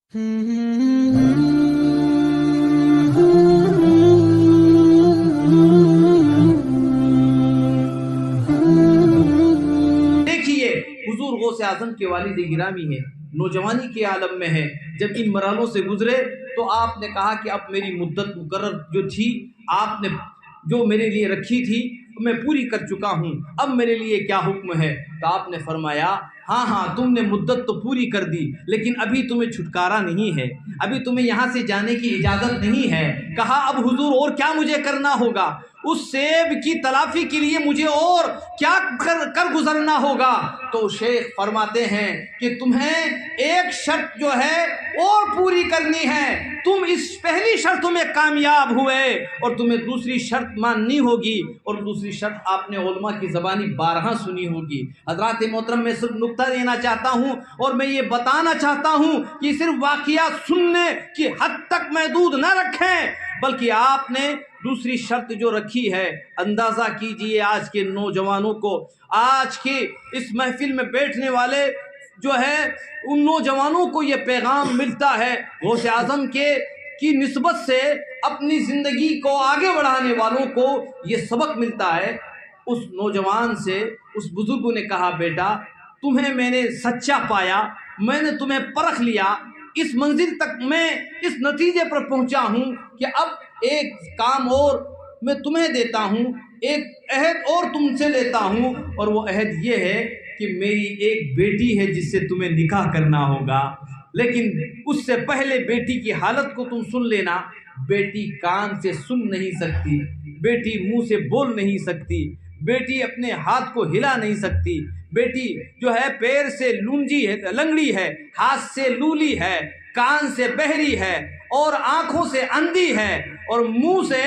دیکھیے حضور غوث اعظم کے والد گرامی ہیں، نوجوانی کے عالم میں ہیں، جب ان مرحلوں سے گزرے تو آپ نے کہا کہ اب میری مدت مقرر جو تھی آپ نے جو میرے لیے رکھی تھی میں پوری کر چکا ہوں، اب میرے لیے کیا حکم ہے؟ تو آپ نے فرمایا ہاں تم نے مدت تو پوری کر دی لیکن ابھی تمہیں چھٹکارا نہیں ہے، ابھی تمہیں یہاں سے جانے کی اجازت نہیں ہے۔ کہا اب حضور اور کیا مجھے کرنا ہوگا؟ اس سیب کی تلافی کے لیے مجھے اور کیا کر گزرنا ہوگا؟ تو شیخ فرماتے ہیں کہ تمہیں ایک شرط جو ہے اور پوری کرنی ہے، تم اس پہلی شرط میں کامیاب ہوئے اور تمہیں دوسری شرط ماننی ہوگی، اور دوسری شرط آپ نے علماء کی زبانی بارہا سنی ہوگی۔ حضرات محترم میں صرف نقطہ دینا چاہتا ہوں اور میں یہ بتانا چاہتا ہوں کہ صرف واقعات سننے کی حد تک محدود نہ رکھیں، بلکہ آپ نے دوسری شرط جو رکھی ہے، اندازہ کیجئے آج کے نوجوانوں کو، آج کے اس محفل میں بیٹھنے والے جو ہے ان نوجوانوں کو یہ پیغام ملتا ہے، غوث اعظم کی نسبت سے اپنی زندگی کو آگے بڑھانے والوں کو یہ سبق ملتا ہے۔ اس نوجوان سے اس بزرگ نے کہا بیٹا تمہیں میں نے سچا پایا، میں نے تمہیں پرکھ لیا، اس منزل تک میں اس نتیجے پر پہنچا ہوں کہ اب ایک کام اور میں تمہیں دیتا ہوں، ایک عہد اور تم سے لیتا ہوں، اور وہ عہد یہ ہے کہ میری ایک بیٹی ہے جس سے تمہیں نکاح کرنا ہوگا، لیکن اس سے پہلے بیٹی کی حالت کو تم سن لینا۔ بیٹی کان سے سن نہیں سکتی، بیٹی منہ سے بول نہیں سکتی، بیٹی اپنے ہاتھ کو ہلا نہیں سکتی، بیٹی جو ہے پیر سے لنگڑی ہے، ہاتھ سے لولی ہے، کان سے بہری ہے، اور آنکھوں سے اندھی ہے، اور منہ سے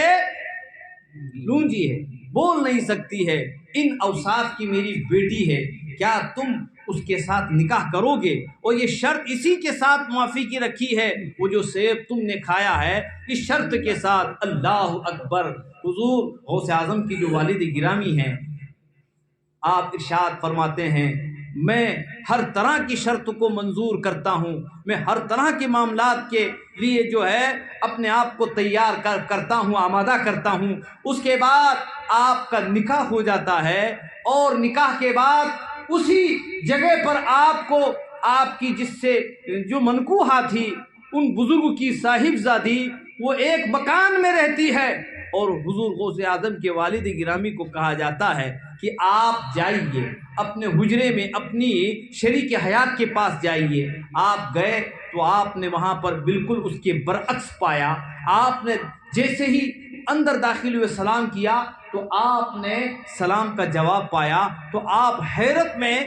لونجی ہے، بول نہیں سکتی ہے۔ ان اوصاف کی میری بیٹی ہے، کیا تم اس کے ساتھ نکاح کرو گے؟ اور یہ شرط اسی کے ساتھ معافی کی رکھی ہے، وہ جو سیب تم نے کھایا ہے اس شرط کے ساتھ۔ اللہ اکبر! حضور غوث اعظم کی جو والد گرامی ہیں، آپ ارشاد فرماتے ہیں میں ہر طرح کی شرط کو منظور کرتا ہوں، میں ہر طرح کے معاملات کے لیے جو ہے اپنے آپ کو تیار کرتا ہوں، آمادہ کرتا ہوں۔ اس کے بعد آپ کا نکاح ہو جاتا ہے، اور نکاح کے بعد اسی جگہ پر آپ کو آپ کی جس سے جو منکوحہ تھی ان بزرگ کی صاحبزادی وہ ایک مکان میں رہتی ہے، اور حضور غوث اعظم کے والد گرامی کو کہا جاتا ہے کہ آپ جائیے اپنے حجرے میں اپنی شریک حیات کے پاس جائیے۔ آپ گئے تو آپ نے وہاں پر بالکل اس کے برعکس پایا۔ آپ نے جیسے ہی اندر داخل ہوئے سلام کیا تو آپ نے سلام کا جواب پایا، تو آپ حیرت میں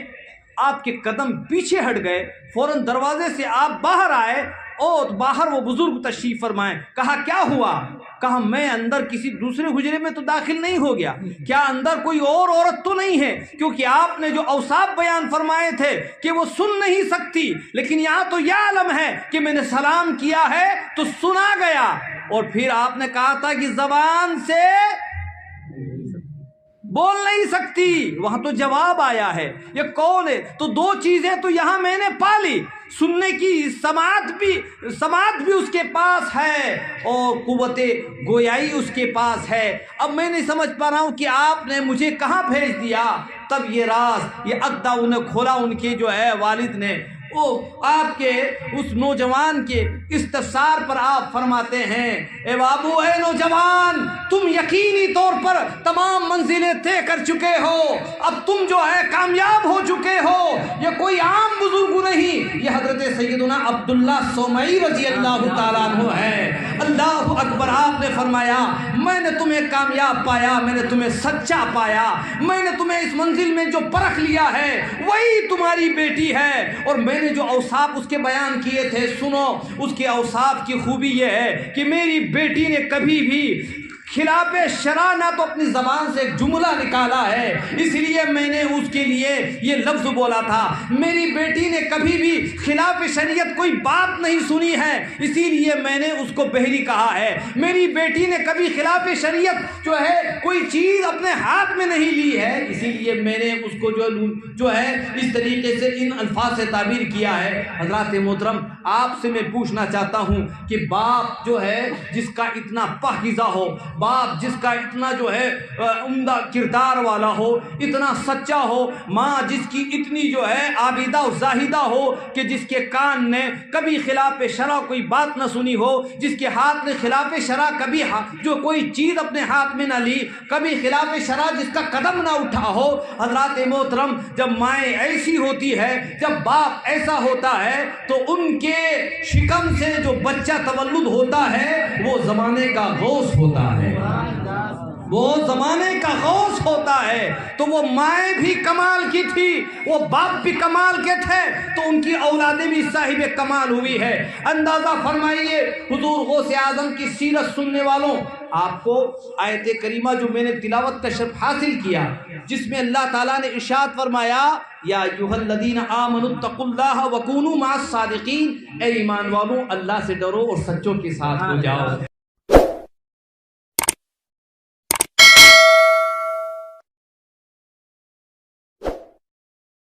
آپ کے قدم پیچھے ہٹ گئے، فوراً دروازے سے آپ باہر آئے، اور باہر وہ بزرگ تشریف فرمائے۔ کہا کیا ہوا؟ کہا میں اندر کسی دوسرے حجرے میں تو داخل نہیں ہو گیا، کیا اندر کوئی اور عورت تو نہیں ہے؟ کیونکہ آپ نے جو اوصاف بیان فرمائے تھے کہ وہ سن نہیں سکتی، لیکن یہاں تو یہ عالم ہے کہ میں نے سلام کیا ہے تو سنا گیا، اور پھر آپ نے کہا تھا کہ زبان سے بول نہیں سکتی، وہاں تو جواب آیا ہے، یہ کون ہے؟ تو دو چیزیں تو یہاں میں نے پالی، سننے کی سماعت بھی اس کے پاس ہے، اور قوت گویائی اس کے پاس ہے۔ اب میں نہیں سمجھ پا رہا ہوں کہ آپ نے مجھے کہاں بھیج دیا۔ تب یہ راز، یہ عقدہ انہیں کھولا ان کے جو ہے والد نے۔ وہ آپ کے اس نوجوان کے استفسار پر آپ فرماتے ہیں اے بابو، اے نوجوان، تم یقینی طور پر تمام منزلیں طے کر چکے ہو، اب تم جو ہے کامیاب ہو چکے ہو۔ یہ کوئی عام بزرگ نہیں، یہ حضرت سیدنا عبداللہ سومعی رضی اللہ تعالیٰ عنہ ہے۔ اللہ اکبر! آپ نے فرمایا میں نے تمہیں کامیاب پایا، میں نے تمہیں سچا پایا، میں نے تمہیں اس منزل میں جو پرکھ لیا ہے وہی تمہاری بیٹی ہے، اور میں نے جو اوصاف اس کے بیان کیے تھے سنو۔ اس کے اوصاف کی خوبی یہ ہے کہ میری بیٹی نے کبھی بھی خلاف شرع نہ تو اپنی زبان سے ایک جملہ نکالا ہے، اس لیے میں نے اس کے لیے یہ لفظ بولا تھا۔ میری بیٹی نے کبھی بھی خلاف شریعت کوئی بات نہیں سنی ہے، اسی لیے میں نے اس کو بہری کہا ہے۔ میری بیٹی نے کبھی خلاف شریعت جو ہے کوئی چیز اپنے ہاتھ میں نہیں لی ہے، اسی لیے میں نے اس کو جو ہے اس طریقے سے ان الفاظ سے تعبیر کیا ہے۔ حضرات محترم، آپ سے میں پوچھنا چاہتا ہوں کہ باپ جو ہے جس کا اتنا پاکیزہ ہو، باپ جس کا اتنا جو ہے عمدہ کردار والا ہو، اتنا سچا ہو، ماں جس کی اتنی جو ہے عابدہ و زاہدہ ہو کہ جس کے کان نے کبھی خلاف شرع کوئی بات نہ سنی ہو، جس کے ہاتھ نے خلاف شرع کبھی جو کوئی چیز اپنے ہاتھ میں نہ لی، کبھی خلاف شرع جس کا قدم نہ اٹھا ہو۔ حضرات محترم، جب مائیں ایسی ہوتی ہے، جب باپ ایسا ہوتا ہے تو ان کے شکم سے جو بچہ تولد ہوتا ہے وہ زمانے کا غوث ہوتا ہے، وہ زمانے کا غوث ہوتا ہے۔ تو وہ مائیں بھی کمال کی تھی، وہ باپ بھی کمال کے تھے، تو ان کی اولادیں بھی صاحب کمال ہوئی ہے۔ اندازہ فرمائیے حضور غوث اعظم کی سیرت سننے والوں، آپ کو آیت کریمہ جو میں نے تلاوت کا شرف حاصل کیا، جس میں اللہ تعالیٰ نے ارشاد فرمایا یا ایھا الذین آمنوا اتقوا اللہ وکونوا مع الصادقین، اے ایمان والوں اللہ سے ڈرو اور سچوں کے ساتھ ہو جاؤ۔